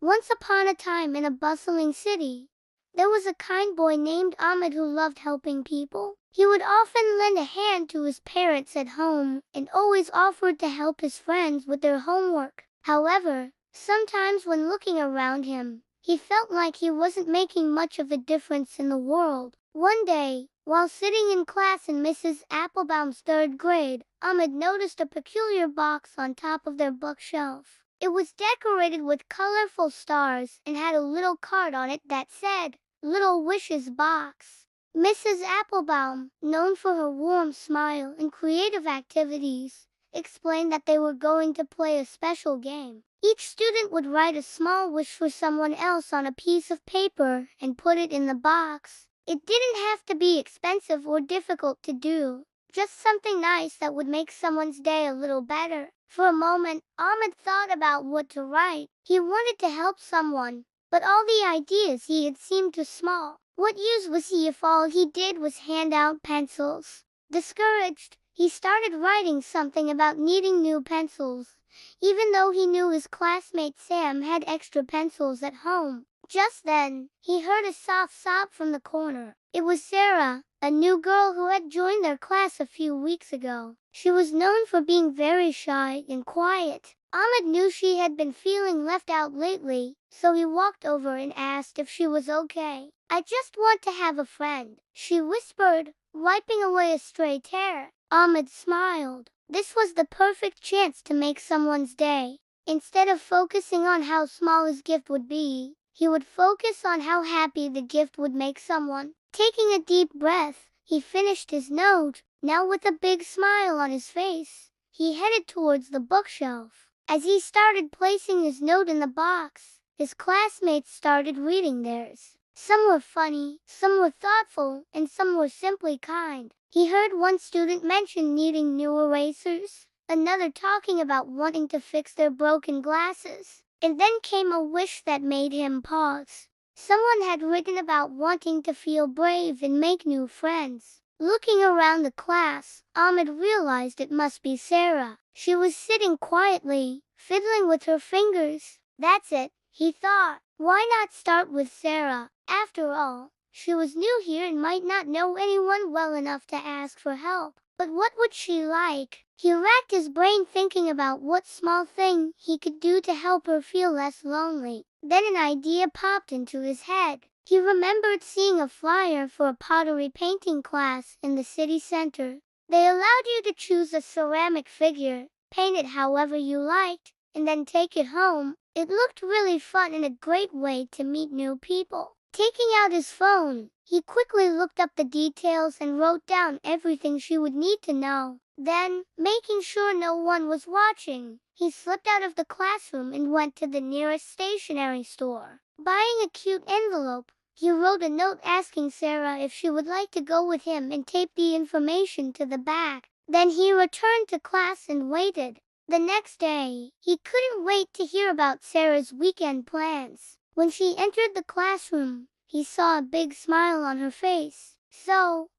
Once upon a time in a bustling city, there was a kind boy named Ahmed who loved helping people. He would often lend a hand to his parents at home and always offered to help his friends with their homework. However, sometimes when looking around him, he felt like he wasn't making much of a difference in the world. One day, while sitting in class in Mrs. Applebaum's third grade, Ahmed noticed a peculiar box on top of their bookshelf. It was decorated with colorful stars and had a little card on it that said, "Little Wishes Box." Mrs. Applebaum, known for her warm smile and creative activities, explained that they were going to play a special game. Each student would write a small wish for someone else on a piece of paper and put it in the box. It didn't have to be expensive or difficult to do, just something nice that would make someone's day a little better. For a moment, Ahmed thought about what to write. He wanted to help someone, but all the ideas he had seemed too small. What use was he if all he did was hand out pencils? Discouraged, he started writing something about needing new pencils, even though he knew his classmate Sam had extra pencils at home. Just then, he heard a soft sob from the corner. It was Sarah, a new girl who had joined their class a few weeks ago. She was known for being very shy and quiet. Ahmed knew she had been feeling left out lately, so he walked over and asked if she was okay. "I just want to have a friend," she whispered, wiping away a stray tear. Ahmed smiled. This was the perfect chance to make someone's day. Instead of focusing on how small his gift would be, he would focus on how happy the gift would make someone. Taking a deep breath, he finished his note. Now with a big smile on his face, he headed towards the bookshelf. As he started placing his note in the box, his classmates started reading theirs. Some were funny, some were thoughtful, and some were simply kind. He heard one student mention needing new erasers, another talking about wanting to fix their broken glasses. And then came a wish that made him pause. Someone had written about wanting to feel brave and make new friends. Looking around the class, Ahmed realized it must be Sarah. She was sitting quietly, fiddling with her fingers. That's it, he thought. Why not start with Sarah? After all, she was new here and might not know anyone well enough to ask for help. But what would she like? He racked his brain thinking about what small thing he could do to help her feel less lonely. Then an idea popped into his head. He remembered seeing a flyer for a pottery painting class in the city center. They allowed you to choose a ceramic figure, paint it however you liked, and then take it home. It looked really fun and a great way to meet new people. Taking out his phone, he quickly looked up the details and wrote down everything she would need to know. Then, making sure no one was watching, he slipped out of the classroom and went to the nearest stationery store. Buying a cute envelope, he wrote a note asking Sarah if she would like to go with him and tape the information to the back. Then he returned to class and waited. The next day, he couldn't wait to hear about Sarah's weekend plans. When she entered the classroom, he saw a big smile on her face. "So,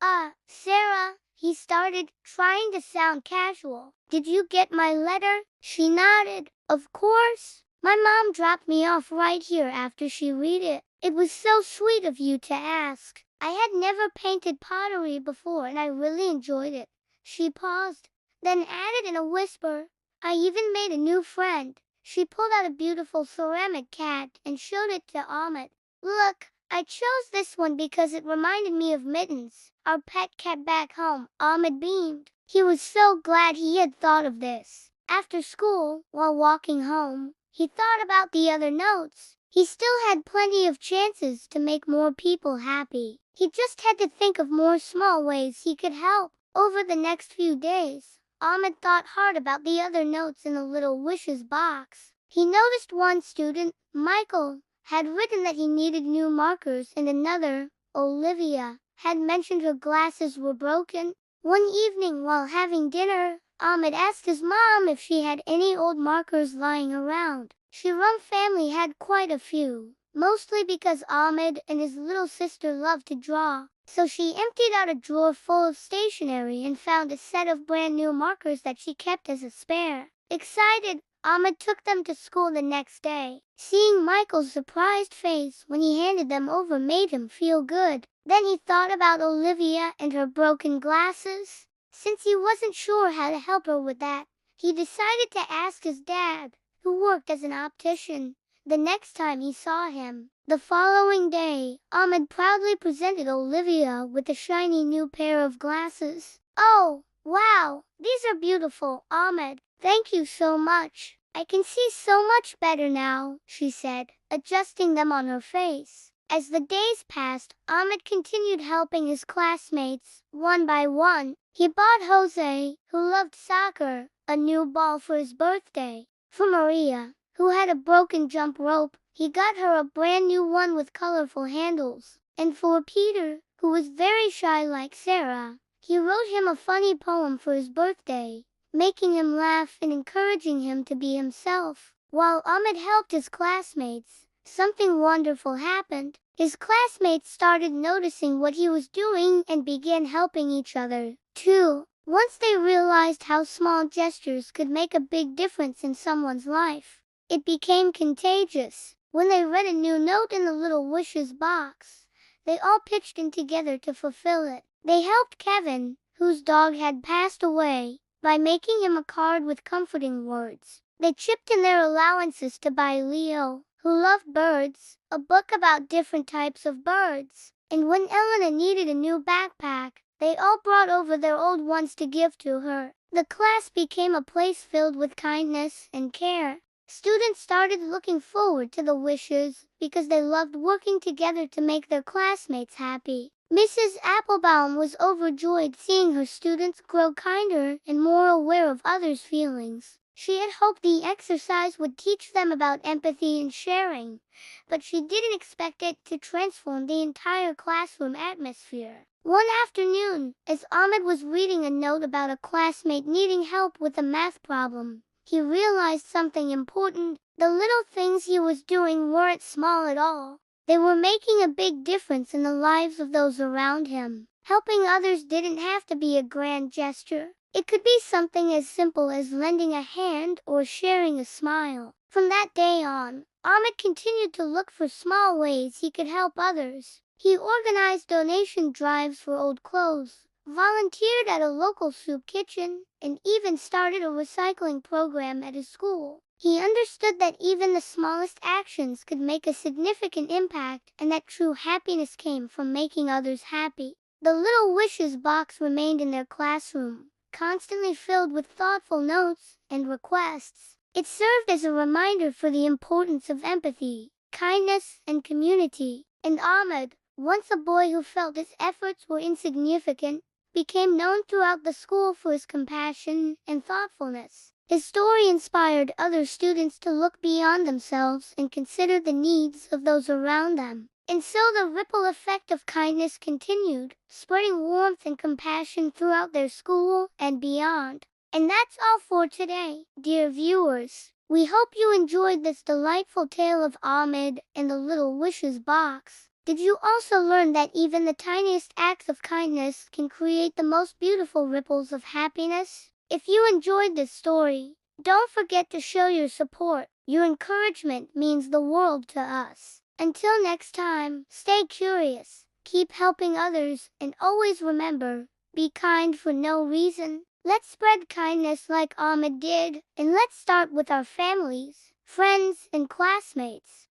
Sarah," he started, trying to sound casual. "Did you get my letter?" She nodded. "Of course. My mom dropped me off right here after she read it. It was so sweet of you to ask. I had never painted pottery before and I really enjoyed it." She paused, then added in a whisper, "I even made a new friend." She pulled out a beautiful ceramic cat and showed it to Ahmed. "Look, I chose this one because it reminded me of Mittens, our pet cat back home." Ahmed beamed. He was so glad he had thought of this. After school, while walking home, he thought about the other notes. He still had plenty of chances to make more people happy. He just had to think of more small ways he could help. Over the next few days, Ahmed thought hard about the other notes in the little wishes box. He noticed one student, Michael, had written that he needed new markers, and another, Olivia, had mentioned her glasses were broken. One evening while having dinner, Ahmed asked his mom if she had any old markers lying around. Shiram family had quite a few, mostly because Ahmed and his little sister loved to draw. So she emptied out a drawer full of stationery and found a set of brand new markers that she kept as a spare. Excited, Ahmed took them to school the next day. Seeing Michael's surprised face when he handed them over made him feel good. Then he thought about Olivia and her broken glasses. Since he wasn't sure how to help her with that, he decided to ask his dad, who worked as an optician, the next time he saw him. The following day, Ahmed proudly presented Olivia with a shiny new pair of glasses. "Oh, wow, these are beautiful, Ahmed. Thank you so much. I can see so much better now," she said, adjusting them on her face. As the days passed, Ahmed continued helping his classmates, one by one. He bought Jose, who loved soccer, a new ball for his birthday. For Maria, who had a broken jump rope, he got her a brand new one with colorful handles. And for Peter, who was very shy like Sarah, he wrote him a funny poem for his birthday, making him laugh and encouraging him to be himself. While Ahmed helped his classmates, something wonderful happened. His classmates started noticing what he was doing and began helping each other, too. Once they realized how small gestures could make a big difference in someone's life, it became contagious. When they read a new note in the little wishes box, they all pitched in together to fulfill it. They helped Kevin, whose dog had passed away, by making him a card with comforting words. They chipped in their allowances to buy Leo, who loved birds, a book about different types of birds. And when Elena needed a new backpack, they all brought over their old ones to give to her. The class became a place filled with kindness and care. Students started looking forward to the wishes because they loved working together to make their classmates happy. Mrs. Applebaum was overjoyed seeing her students grow kinder and more aware of others' feelings. She had hoped the exercise would teach them about empathy and sharing, but she didn't expect it to transform the entire classroom atmosphere. One afternoon, as Ahmed was reading a note about a classmate needing help with a math problem, he realized something important. The little things he was doing weren't small at all. They were making a big difference in the lives of those around him. Helping others didn't have to be a grand gesture. It could be something as simple as lending a hand or sharing a smile. From that day on, Ahmed continued to look for small ways he could help others. He organized donation drives for old clothes, volunteered at a local soup kitchen, and even started a recycling program at his school. He understood that even the smallest actions could make a significant impact and that true happiness came from making others happy. The little wishes box remained in their classroom, constantly filled with thoughtful notes and requests. It served as a reminder for the importance of empathy, kindness, and community. And Ahmed, once a boy who felt his efforts were insignificant, became known throughout the school for his compassion and thoughtfulness. His story inspired other students to look beyond themselves and consider the needs of those around them. And so the ripple effect of kindness continued, spreading warmth and compassion throughout their school and beyond. And that's all for today, dear viewers. We hope you enjoyed this delightful tale of Ahmed and the Little Wishes box. Did you also learn that even the tiniest acts of kindness can create the most beautiful ripples of happiness? If you enjoyed this story, don't forget to show your support. Your encouragement means the world to us. Until next time, stay curious, keep helping others, and always remember, be kind for no reason. Let's spread kindness like Ahmed did, and let's start with our families, friends, and classmates.